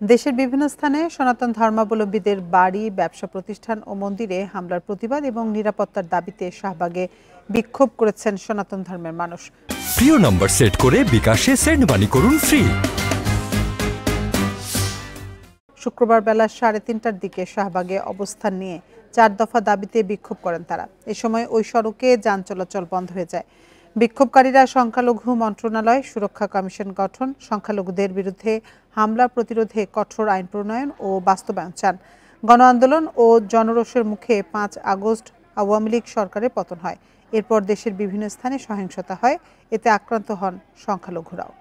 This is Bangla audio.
দেশের বিভিন্ন স্থানে সনাতন ধর্মাবলম্বীদের বাড়ি, ব্যবসা প্রতিষ্ঠান ও মন্দিরে হামলার প্রতিবাদ এবং নিরাপত্তার দাবিতে শাহবাগে বিক্ষোভ করেছেন সনাতন ধর্মের মানুষ। প্রিয় নম্বর সেট করে বিকাশে সেন্ড মানি করুন ফ্রি। শুক্রবার বেলা 3:30টার দিকে শাহবাগে অবস্থান নিয়ে 4 দফা দাবিতে বিক্ষোভ করেন তারা। এ সময় ওই সড়কে যান চলাচল বন্ধ হয়ে যায়। বিক্ষোভকারীরা সংখ্যালঘু মন্ত্রণালয়, সুরক্ষা কমিশন গঠন, সংখ্যালঘুদের বিরুদ্ধে হামলা প্রতিরোধে কঠোর আইন প্রণয়ন ও বাস্তবায়ন চান। গণ আন্দোলন ও জনরোষের মুখে 5 আগস্ট আওয়ামী লীগ সরকারের পতন হয়। এরপর দেশের বিভিন্ন স্থানে সহিংসতা হয়, এতে আক্রান্ত হন সংখ্যালঘুরাও।